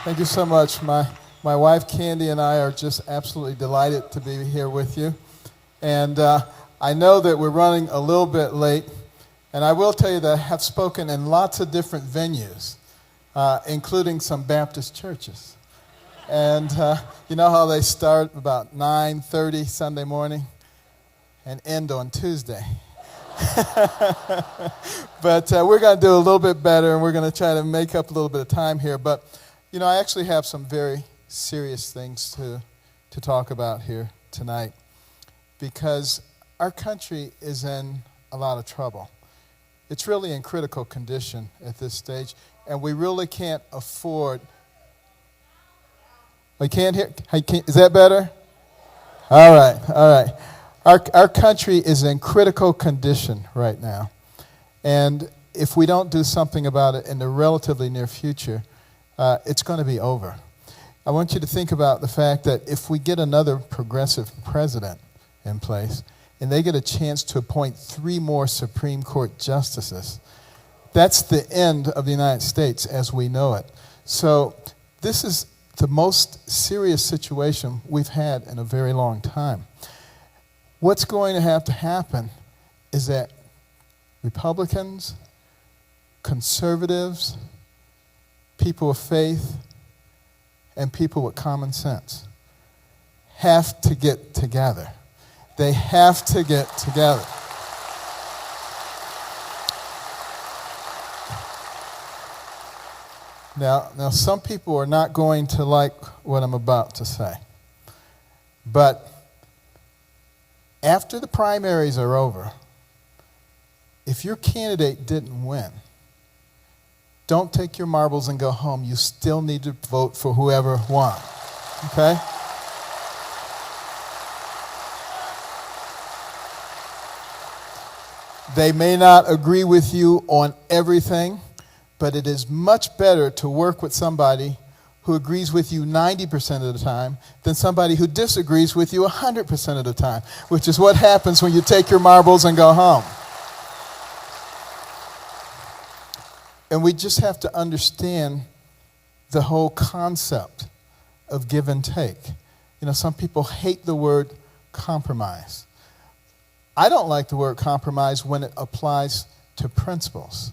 Thank you so much. My wife Candy and I are just absolutely delighted to be here with you. And I know that we're running a little bit late, and I will tell you that I have spoken in lots of different venues, including some Baptist churches. And you know how they start about 9:30 Sunday morning and end on Tuesday. But we're going to do a little bit better, and we're going to try to make up a little bit of time here. But, you know, I actually have some very serious things to talk about here tonight, because our country is in a lot of trouble. It's really in critical condition at this stage, and we really can't afford. I can't hear. Is that better? All right. Our country is in critical condition right now, and if we don't do something about it in the relatively near future, it's going to be over. I want you to think about the fact that if we get another progressive president in place, and they get a chance to appoint 3 more Supreme Court justices, that's the end of the United States as we know it. So this is the most serious situation we've had in a very long time. What's going to have to happen is that Republicans, conservatives, people of faith, and people with common sense have to get together. They have to get together. Now, some people are not going to like what I'm about to say. But after the primaries are over, if your candidate didn't win, don't take your marbles and go home. You still need to vote for whoever won. Okay? They may not agree with you on everything, but it is much better to work with somebody who agrees with you 90% of the time than somebody who disagrees with you 100% of the time, which is what happens when you take your marbles and go home. And we just have to understand the whole concept of give and take. You know, some people hate the word compromise. I don't like the word compromise when it applies to principles,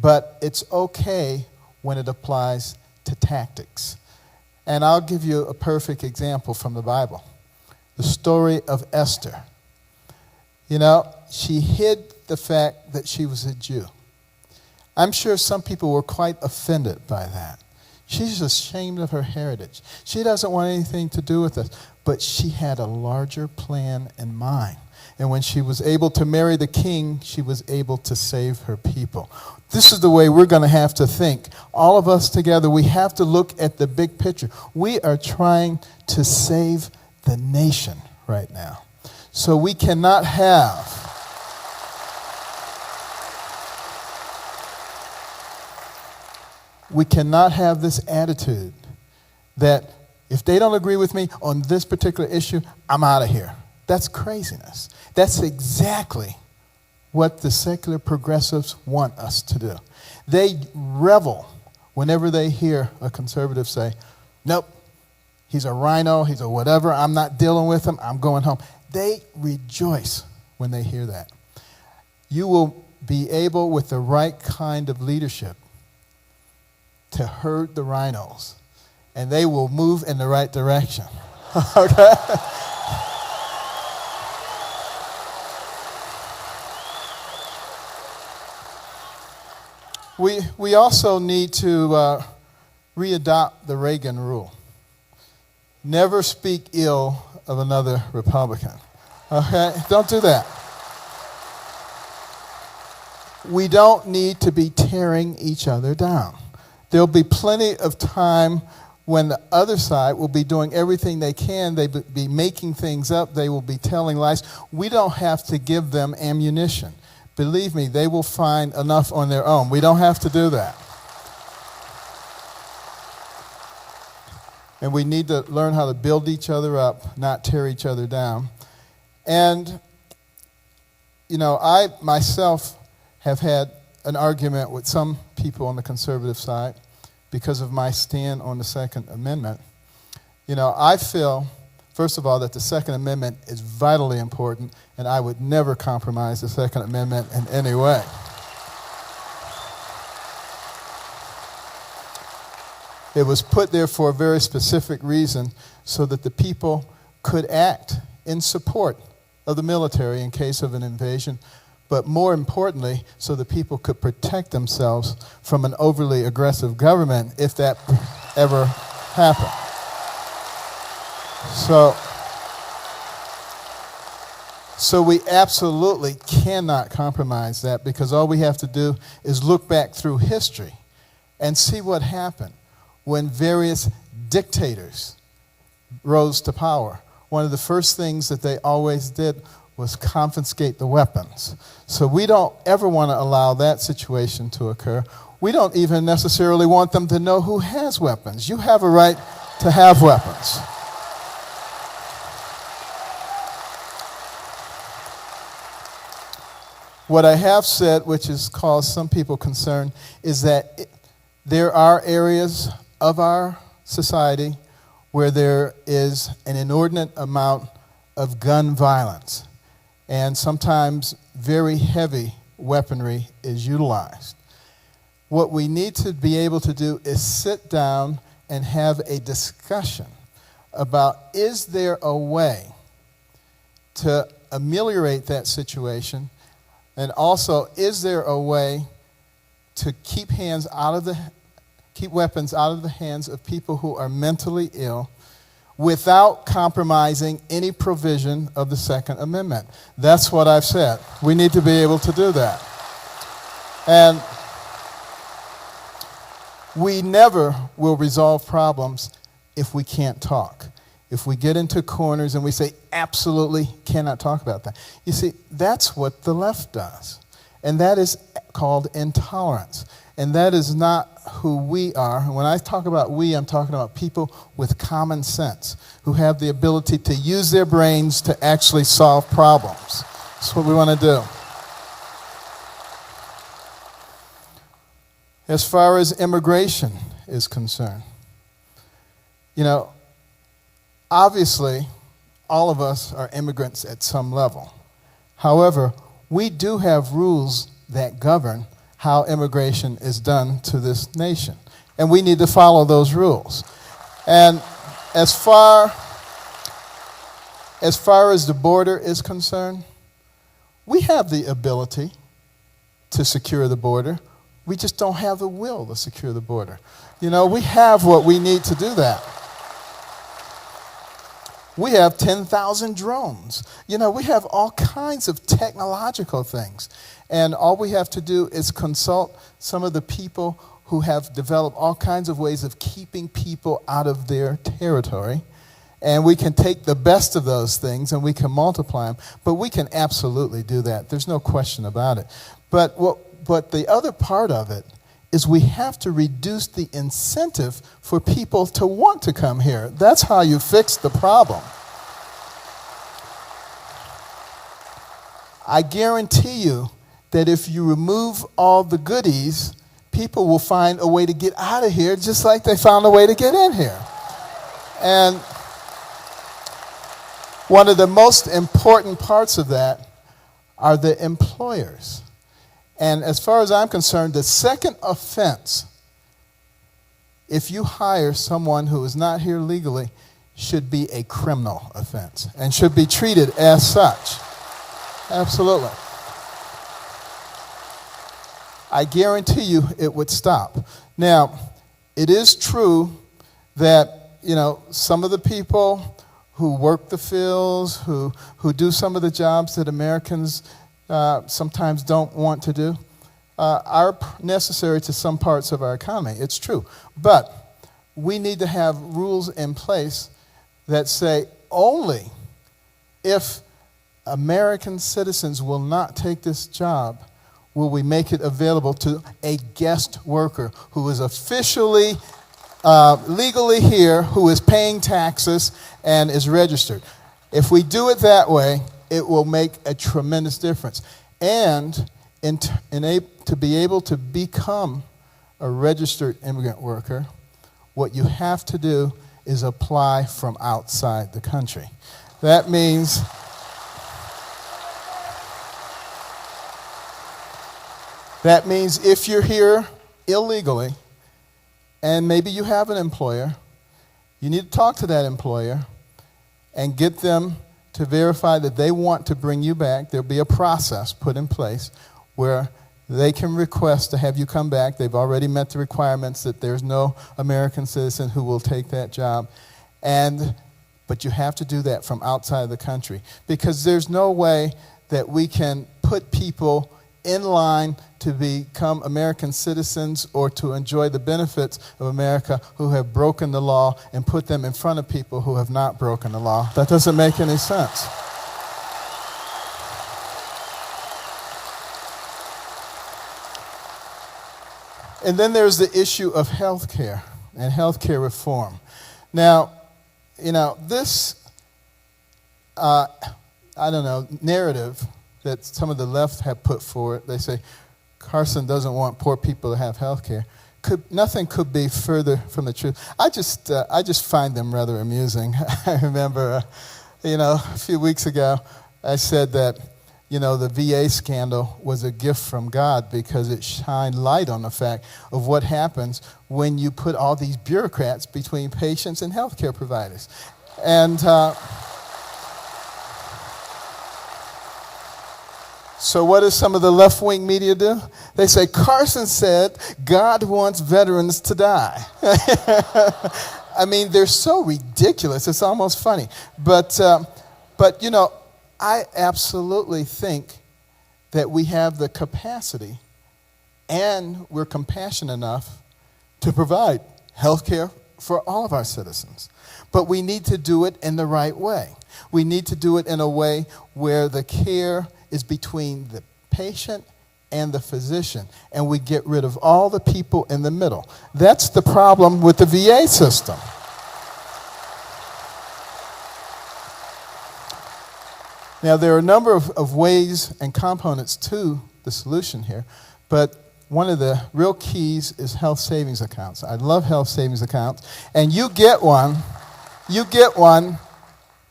but it's okay when it applies to tactics. And I'll give you a perfect example from the Bible. The story of Esther. You know, she hid the fact that she was a Jew. I'm sure some people were quite offended by that. She's ashamed of her heritage. She doesn't want anything to do with us. But she had a larger plan in mind. And when she was able to marry the king, she was able to save her people. This is the way we're going to have to think. All of us together, we have to look at the big picture. We are trying to save the nation right now. So we cannot have this attitude that if they don't agree with me on this particular issue, I'm out of here. That's craziness. That's exactly what the secular progressives want us to do. They revel whenever they hear a conservative say, nope, he's a rhino, he's a whatever, I'm not dealing with him, I'm going home. They rejoice when they hear that. You will be able, with the right kind of leadership, to herd the rhinos, and they will move in the right direction. Okay? We also need to readopt the Reagan rule. Never speak ill of another Republican. Okay? Don't do that. We don't need to be tearing each other down. There'll be plenty of time when the other side will be doing everything they can. They will be making things up. They will be telling lies. We don't have to give them ammunition. Believe me, they will find enough on their own. We don't have to do that. And we need to learn how to build each other up, not tear each other down. And, you know, I myself have had an argument with some people on the conservative side because of my stand on the Second Amendment. I feel, first of all, that the Second Amendment is vitally important, and I would never compromise the Second Amendment in any way. It was put there for a very specific reason, so that the people could act in support of the military in case of an invasion, but more importantly, so the people could protect themselves from an overly aggressive government if that ever happened. So we absolutely cannot compromise that, because all we have to do is look back through history and see what happened when various dictators rose to power. One of the first things that they always did was confiscate the weapons. So we don't ever want to allow that situation to occur. We don't even necessarily want them to know who has weapons. You have a right to have weapons. What I have said, which has caused some people concern, is that there are areas of our society where there is an inordinate amount of gun violence, and sometimes very heavy weaponry is utilized. What we need to be able to do is sit down and have a discussion about, is there a way to ameliorate that situation, and also, is there a way to keep weapons out of the hands of people who are mentally ill without compromising any provision of the Second Amendment? That's what I've said. We need to be able to do that. And we never will resolve problems if we can't talk. If we get into corners and we say, absolutely cannot talk about that. You see, that's what the left does. And that is called intolerance. And that is not who we are. When I talk about we, I'm talking about people with common sense, who have the ability to use their brains to actually solve problems. That's what we want to do. As far as immigration is concerned, obviously, all of us are immigrants at some level. However, we do have rules that govern how immigration is done to this nation, and we need to follow those rules. And as far as the border is concerned, we have the ability to secure the border. We just don't have the will to secure the border. We have what we need to do that. We have 10,000 drones. We have all kinds of technological things. And all we have to do is consult some of the people who have developed all kinds of ways of keeping people out of their territory. And we can take the best of those things and we can multiply them. But we can absolutely do that. There's no question about it. But the other part of it is we have to reduce the incentive for people to want to come here. That's how you fix the problem. I guarantee you that if you remove all the goodies, people will find a way to get out of here just like they found a way to get in here. And one of the most important parts of that are the employers. And as far as I'm concerned, the second offense, if you hire someone who is not here legally, should be a criminal offense and should be treated as such. Absolutely. I guarantee you it would stop. Now, it is true that, some of the people who work the fields, who do some of the jobs that Americans sometimes don't want to do, are necessary to some parts of our economy. It's true. But we need to have rules in place that say only if American citizens will not take this job will we make it available to a guest worker who is officially, legally here, who is paying taxes and is registered. If we do it that way, it will make a tremendous difference. And to be able to become a registered immigrant worker, what you have to do is apply from outside the country. That means if you're here illegally and maybe you have an employer, you need to talk to that employer and get them to verify that they want to bring you back. There'll be a process put in place where they can request to have you come back. They've already met the requirements that there's no American citizen who will take that job. But you have to do that from outside the country, because there's no way that we can put people in line to become American citizens or to enjoy the benefits of America who have broken the law and put them in front of people who have not broken the law. That doesn't make any sense. And then there's the issue of health care and health care reform. Now, this, narrative that some of the left have put forward, they say Carson doesn't want poor people to have health care. Nothing could be further from the truth. I just find them rather amusing. I remember, a few weeks ago, I said that, the VA scandal was a gift from God because it shined light on the fact of what happens when you put all these bureaucrats between patients and healthcare providers. And so what does some of the left-wing media do? They say, Carson said God wants veterans to die. I mean, they're so ridiculous. It's almost funny. But I absolutely think that we have the capacity and we're compassionate enough to provide health care for all of our citizens. But we need to do it in the right way. We need to do it in a way where the care is between the patient and the physician, and we get rid of all the people in the middle. That's the problem with the VA system. Now, there are a number of ways and components to the solution here, but one of the real keys is health savings accounts. I love health savings accounts, and you get one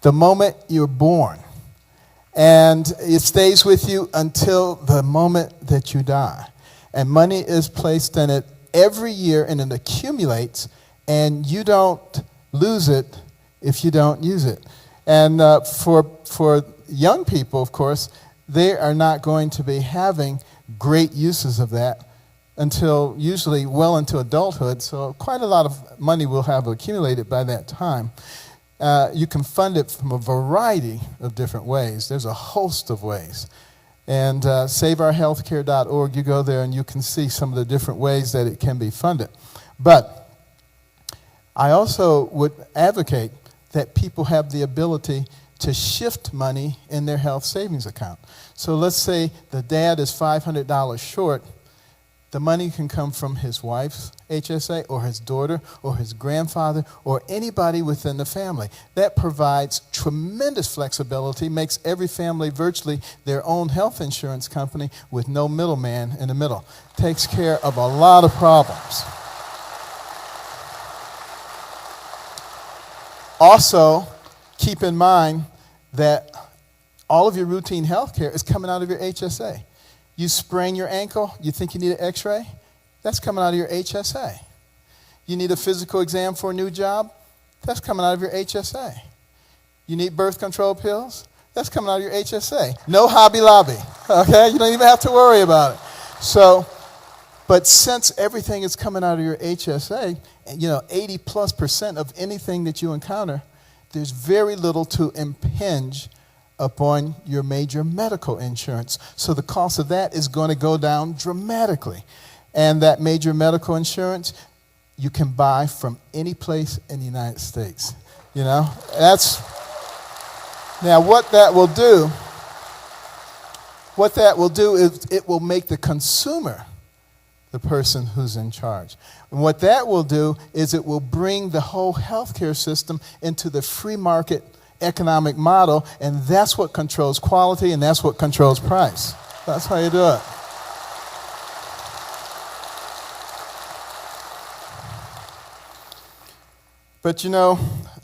the moment you're born, and it stays with you until the moment that you die. And money is placed in it every year, and it accumulates, and you don't lose it if you don't use it. And for young people, of course, they are not going to be having great uses of that until usually well into adulthood, so quite a lot of money will have accumulated by that time. You can fund it from a variety of different ways. There's a host of ways. And saveourhealthcare.org, you go there and you can see some of the different ways that it can be funded. But I also would advocate that people have the ability to shift money in their health savings account. So let's say the dad is $500 short. The money can come from his wife's HSA or his daughter or his grandfather or anybody within the family. That provides tremendous flexibility, makes every family virtually their own health insurance company with no middleman in the middle. Takes care of a lot of problems. Also, keep in mind that all of your routine health care is coming out of your HSA. You sprain your ankle, you think you need an x-ray? That's coming out of your HSA. You need a physical exam for a new job? That's coming out of your HSA. You need birth control pills? That's coming out of your HSA. No Hobby Lobby, okay? You don't even have to worry about it. So, but since everything is coming out of your HSA, 80+% of anything that you encounter, there's very little to impinge upon your major medical insurance. So the cost of that is going to go down dramatically. And that major medical insurance, you can buy from any place in the United States. Now what that will do is it will make the consumer the person who's in charge. And what that will do is it will bring the whole healthcare system into the free market economic model, and that's what controls quality, and that's what controls price. That's how you do it. But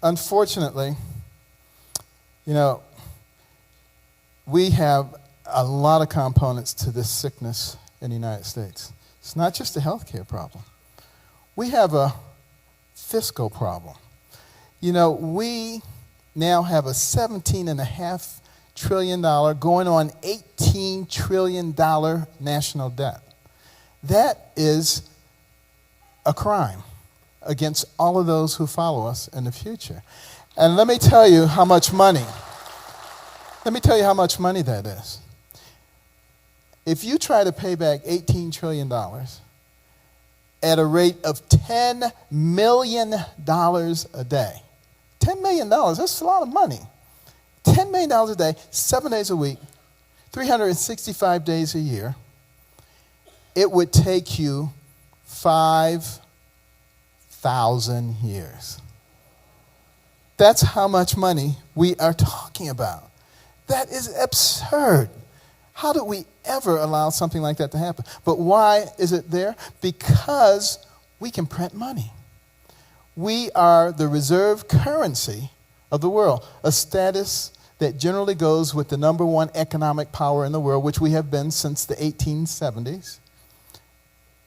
unfortunately, we have a lot of components to this sickness in the United States. It's not just a healthcare problem. We have a fiscal problem. We now have a $17.5 trillion going on $18 trillion national debt. That is a crime against all of those who follow us in the future. And let me tell you how much money that is. If you try to pay back $18 trillion at a rate of $10 million a day, $10 million, that's a lot of money. $10 million a day, 7 days a week, 365 days a year, it would take you 5,000 years. That's how much money we are talking about. That is absurd. How do we ever allow something like that to happen? But why is it there? Because we can print money. We are the reserve currency of the world, a status that generally goes with the number one economic power in the world, which we have been since the 1870s.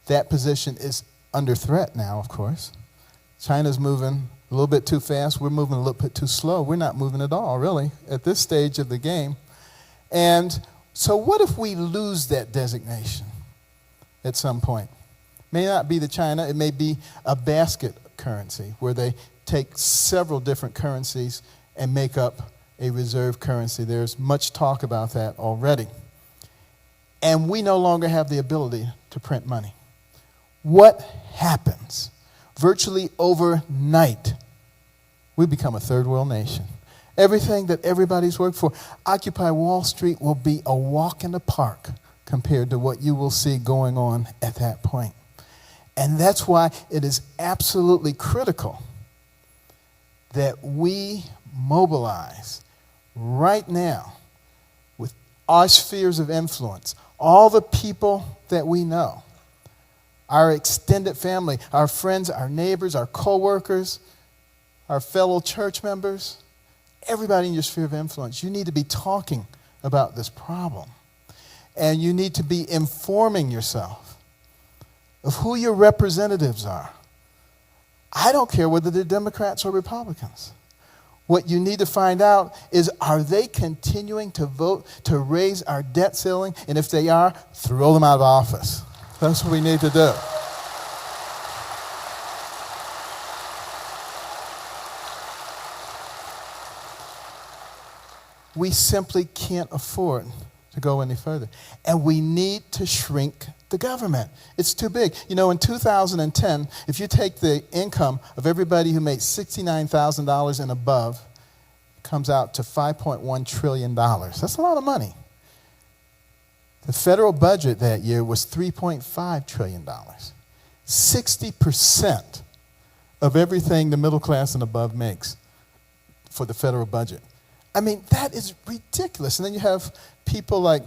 That position is under threat now, of course. China's moving a little bit too fast. We're moving a little bit too slow. We're not moving at all, really, at this stage of the game. And so what if we lose that designation at some point? May not be the China. It may be a basket currency where they take several different currencies and make up a reserve currency. There's much talk about that already. And we no longer have the ability to print money. What happens? Virtually overnight, we become a third world nation. Everything that everybody's worked for, Occupy Wall Street will be a walk in the park compared to what you will see going on at that point. And that's why it is absolutely critical that we mobilize right now with our spheres of influence, all the people that we know, our extended family, our friends, our neighbors, our coworkers, our fellow church members, everybody in your sphere of influence. You need to be talking about this problem. And you need to be informing yourself of who your representatives are. I don't care whether they're Democrats or Republicans. What you need to find out is, are they continuing to vote to raise our debt ceiling? And if they are, throw them out of office. That's what we need to do. We simply can't afford to go any further. And we need to shrink the government. It's too big. In 2010, if you take the income of everybody who makes $69,000 and above, it comes out to $5.1 trillion. That's a lot of money. The federal budget that year was $3.5 trillion. 60% of everything the middle class and above makes for the federal budget. I mean, that is ridiculous. And then you have people like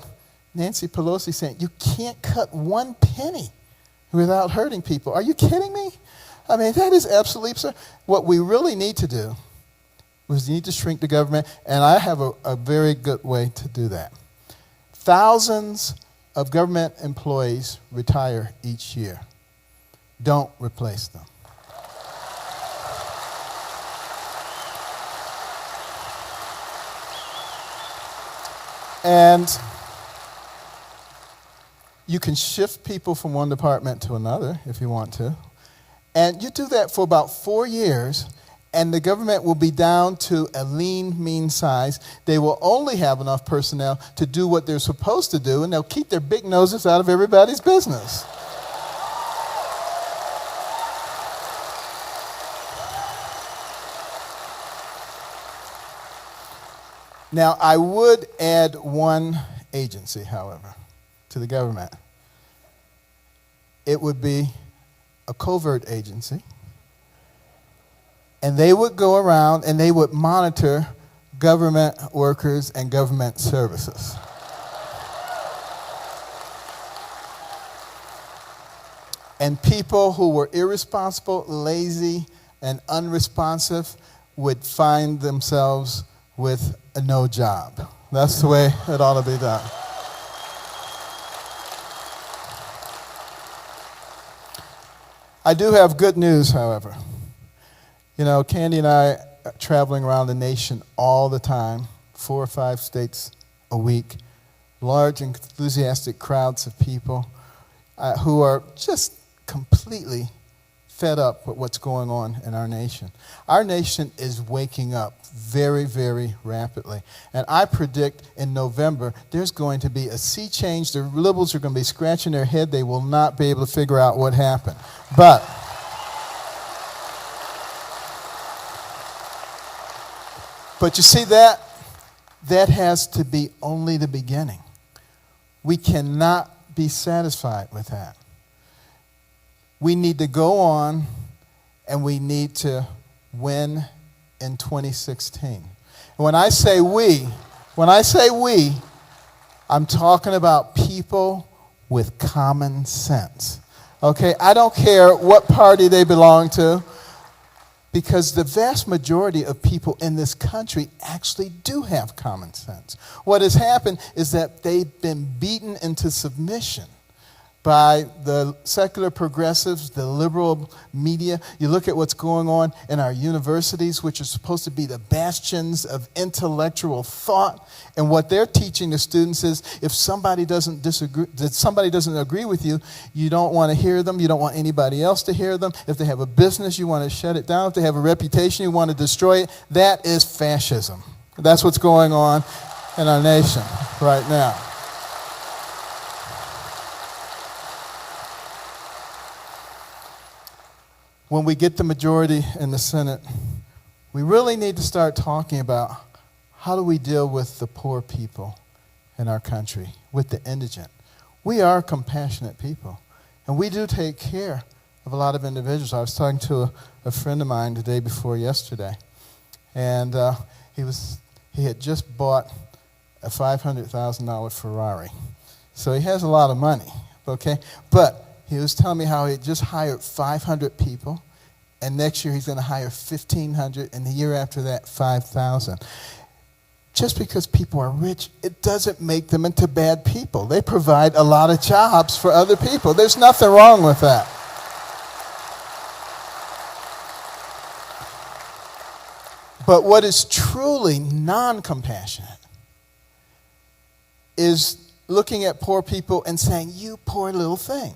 Nancy Pelosi saying, you can't cut one penny without hurting people. Are you kidding me? I mean, that is absolutely absurd. What we really need to do is we need to shrink the government, and I have a very good way to do that. Thousands of government employees retire each year. Don't replace them. And you can shift people from one department to another if you want to. And you do that for about 4 years, and the government will be down to a lean, mean size. They will only have enough personnel to do what they're supposed to do, and they'll keep their big noses out of everybody's business. Now, I would add one agency, however, to the government. It would be a covert agency, and they would go around and they would monitor government workers and government services. And people who were irresponsible, lazy, and unresponsive would find themselves with a no job. That's the way it ought to be done. I do have good news, however. You know, Candy and I are traveling around the nation all the time, 4 or 5 states a week, large enthusiastic crowds of people who are just completely fed up with what's going on in our nation. Our nation is waking up very, very rapidly. And I predict in November there's going to be a sea change. The liberals are going to be scratching their head. They will not be able to figure out what happened. But you see, that has to be only the beginning. We cannot be satisfied with that. We need to go on, and we need to win in 2016. And when I say we, I'm talking about people with common sense. Okay? I don't care what party they belong to, because the vast majority of people in this country actually do have common sense. What has happened is that they've been beaten into submission by the secular progressives, the liberal media. You look at what's going on in our universities, which are supposed to be the bastions of intellectual thought, and what they're teaching the students is if somebody doesn't agree with you, you don't want to hear them, you don't want anybody else to hear them. If they have a business, you want to shut it down. If they have a reputation, you want to destroy it. That is fascism. That's what's going on in our nation right now. When we get the majority in the Senate, we really need to start talking about how do we deal with the poor people in our country, with the indigent. We are compassionate people, and we do take care of a lot of individuals. I was talking to a friend of mine the day before yesterday, and he had just bought a $500,000 Ferrari. So he has a lot of money, okay? But he was telling me how he had just hired 500 people, and next year he's going to hire 1,500, and the year after that, 5,000. Just because people are rich, it doesn't make them into bad people. They provide a lot of jobs for other people. There's nothing wrong with that. But what is truly non-compassionate is looking at poor people and saying, you poor little thing.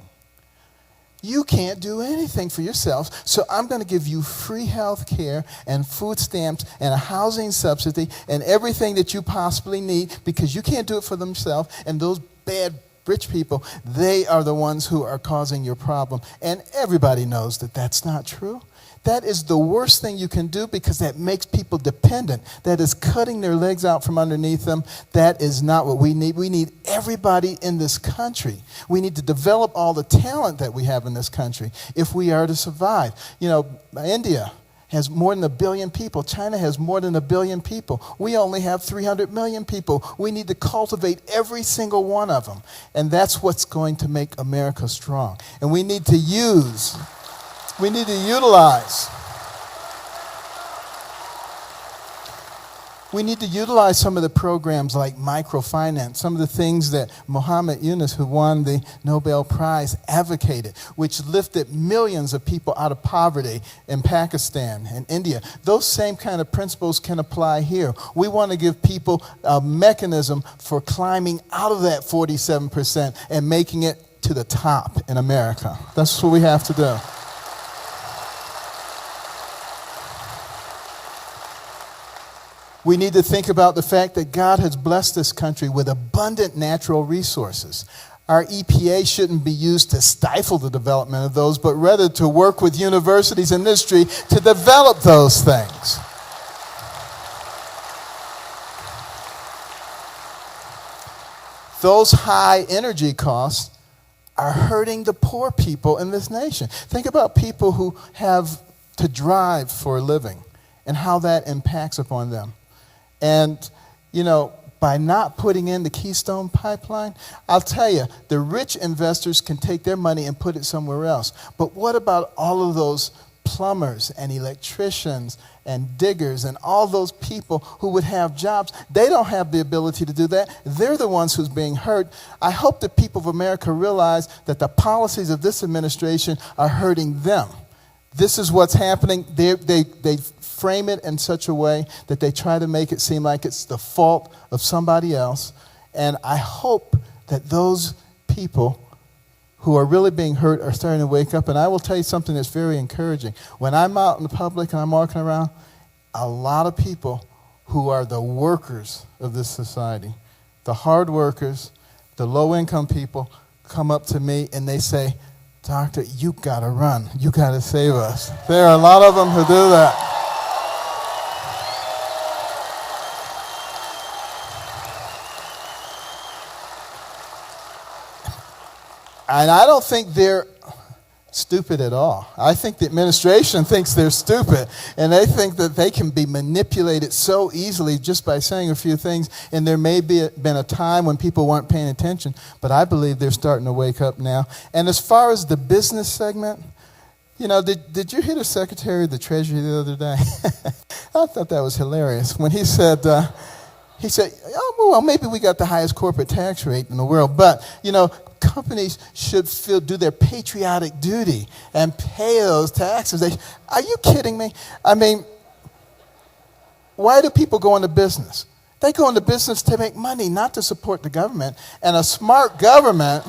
You can't do anything for yourself, so I'm going to give you free health care and food stamps and a housing subsidy and everything that you possibly need because you can't do it for themselves. And those bad rich people, they are the ones who are causing your problem. And everybody knows that that's not true. That is the worst thing you can do because that makes people dependent. That is cutting their legs out from underneath them. That is not what we need. We need everybody in this country. We need to develop all the talent that we have in this country if we are to survive. You know, India has more than 1 billion people. China has more than 1 billion people. We only have 300 million people. We need to cultivate every single one of them. And that's what's going to make America strong. And we need to utilize some of the programs like microfinance, some of the things that Muhammad Yunus, who won the Nobel Prize, advocated, which lifted millions of people out of poverty in Pakistan and India. Those same kind of principles can apply here. We want to give people a mechanism for climbing out of that 47% and making it to the top in America. That's what we have to do. We need to think about the fact that God has blessed this country with abundant natural resources. Our EPA shouldn't be used to stifle the development of those, but rather to work with universities and industry to develop those things. Those high energy costs are hurting the poor people in this nation. Think about people who have to drive for a living and how that impacts upon them. And, you know, by not putting in the Keystone Pipeline, I'll tell you, the rich investors can take their money and put it somewhere else. But what about all of those plumbers and electricians and diggers and all those people who would have jobs. They don't have the ability to do that. They're the ones who's being hurt. I hope the people of America realize that the policies of this administration are hurting them. This is what's happening. They frame it in such a way that they try to make it seem like it's the fault of somebody else. And I hope that those people who are really being hurt are starting to wake up. And I will tell you something that's very encouraging. When I'm out in the public and I'm walking around, a lot of people who are the workers of this society, the hard workers, the low-income people, come up to me and they say, "Doctor, you got to run. You got to save us." There are a lot of them who do that. And I don't think they're stupid at all. I think the administration thinks they're stupid, and they think that they can be manipulated so easily just by saying a few things, and there may be been a time when people weren't paying attention, but I believe they're starting to wake up now. And as far as the business segment, you know, did you hear the Secretary of the Treasury the other day? I thought that was hilarious when he said, "Oh, well, maybe we got the highest corporate tax rate in the world, but, you know, companies should do their patriotic duty and pay those taxes." Are you kidding me? I mean, why do people go into business? They go into business to make money, not to support the government. And a smart government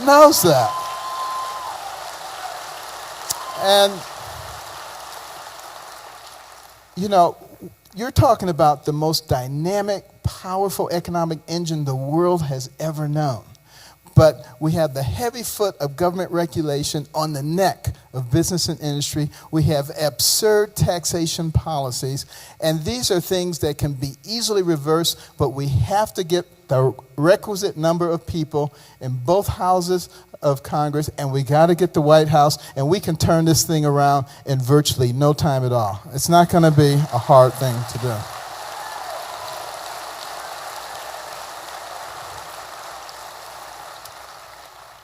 knows that. And, you know, you're talking about the most dynamic, powerful economic engine the world has ever known. But we have the heavy foot of government regulation on the neck of business and industry. We have absurd taxation policies. And these are things that can be easily reversed, but we have to get the requisite number of people in both houses of Congress, and we got to get the White House, and we can turn this thing around in virtually no time at all. It's not going to be a hard thing to do.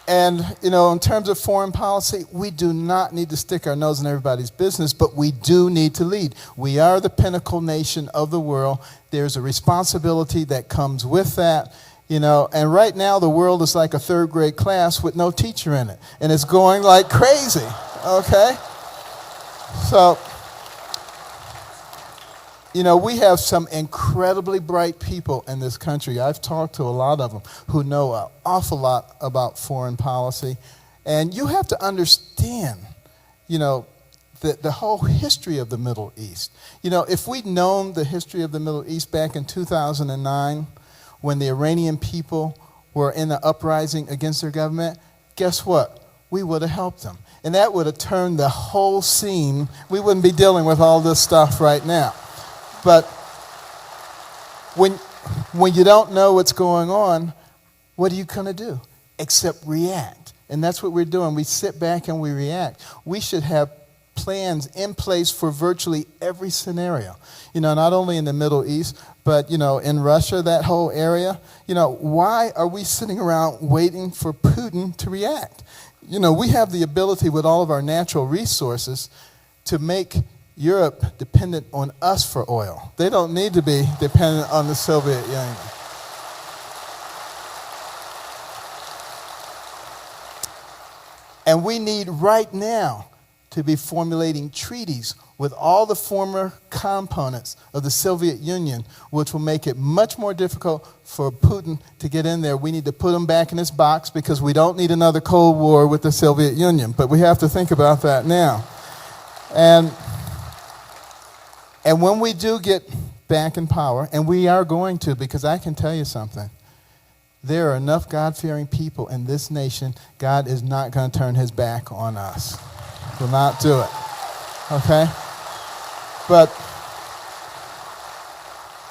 And, you know, in terms of foreign policy, we do not need to stick our nose in everybody's business, but we do need to lead. We are the pinnacle nation of the world. There's a responsibility that comes with that, you know. And right now, the world is like a third-grade class with no teacher in it. And it's going like crazy, okay? So, you know, we have some incredibly bright people in this country. I've talked to a lot of them who know an awful lot about foreign policy. And you have to understand, you know, the whole history of the Middle East. You know, if we'd known the history of the Middle East back in 2009, when the Iranian people were in the uprising against their government, guess what? We would have helped them. And that would have turned the whole scene. We wouldn't be dealing with all this stuff right now. But when you don't know what's going on, what are you going to do except react? And that's what we're doing. We sit back and we react. We should have plans in place for virtually every scenario. You know, not only in the Middle East, but, you know, in Russia, that whole area. You know, why are we sitting around waiting for Putin to react? You know, we have the ability with all of our natural resources to make Europe dependent on us for oil. They don't need to be dependent on the Soviet Union. And we need right now to be formulating treaties with all the former components of the Soviet Union, which will make it much more difficult for Putin to get in there. We need to put him back in his box because we don't need another Cold War with the Soviet Union. But we have to think about that now. And when we do get back in power, and we are going to, because I can tell you something, there are enough God-fearing people in this nation, God is not going to turn his back on us. Will not do it. Okay? But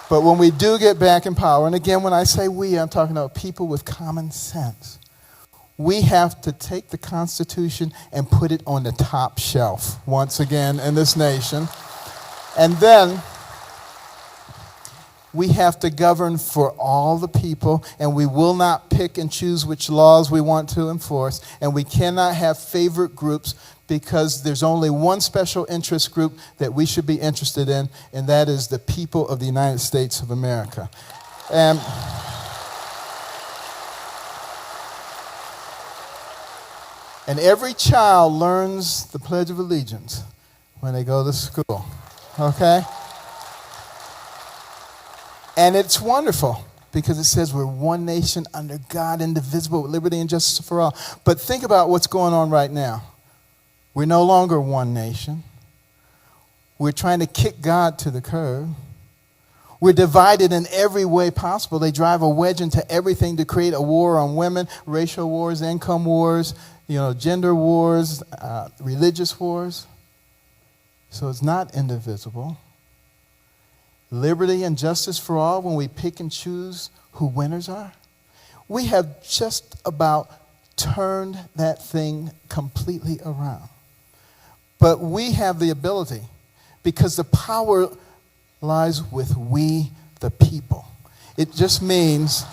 when we do get back in power, and again, when I say we, I'm talking about people with common sense. We have to take the Constitution and put it on the top shelf once again in this nation. And then we have to govern for all the people, and we will not pick and choose which laws we want to enforce, and we cannot have favorite groups because there's only one special interest group that we should be interested in, and that is the people of the United States of America. And every child learns the Pledge of Allegiance when they go to school, okay? And it's wonderful because it says we're one nation under God, indivisible, with liberty and justice for all. But think about what's going on right now. We're no longer one nation. We're trying to kick God to the curb. We're divided in every way possible. They drive a wedge into everything to create a war on women, racial wars, income wars, gender wars, religious wars. So it's not indivisible. Liberty and justice for all when we pick and choose who winners are. We have just about turned that thing completely around. But we have the ability because the power lies with we, the people. It just means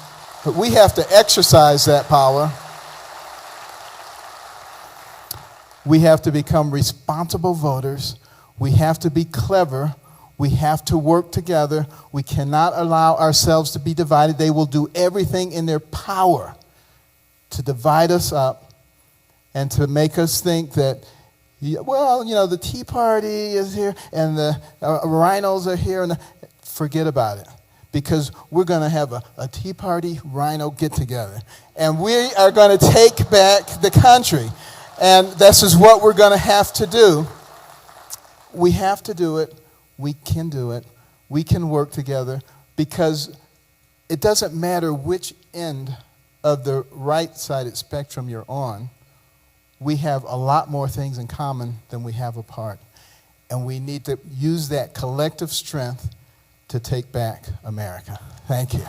that we have to exercise that power. We have to become responsible voters. We have to be clever. We have to work together. We cannot allow ourselves to be divided. They will do everything in their power to divide us up and to make us think that, the Tea Party is here and the rhinos are here. And forget about it, because we're going to have a Tea Party rhino get-together. And we are going to take back the country. And this is what we're going to have to do. We have to do it. We can do it. We can work together, because it doesn't matter which end of the right-sided spectrum you're on. We have a lot more things in common than we have apart. And we need to use that collective strength to take back America. Thank you.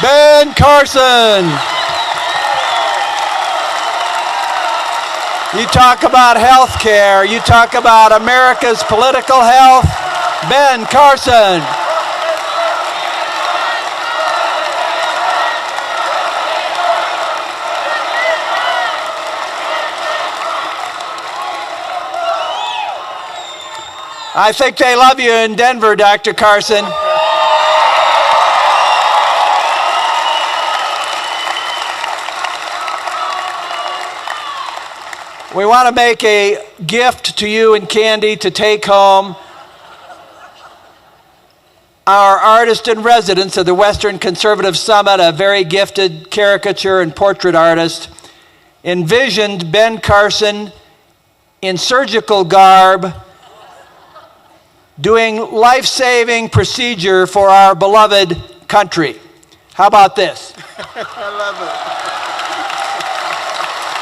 Ben Carson. You talk about health care. You talk about America's political health. Ben Carson. I think they love you in Denver, Dr. Carson. We want to make a gift to you and Candy to take home. Our artist in residence of the Western Conservative Summit, a very gifted caricature and portrait artist, envisioned Ben Carson in surgical garb doing life-saving procedure for our beloved country. How about this? I love it.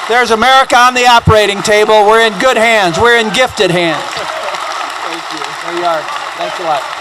There's America on the operating table. We're in good hands. We're in gifted hands. Thank you. There you are. Thanks a lot.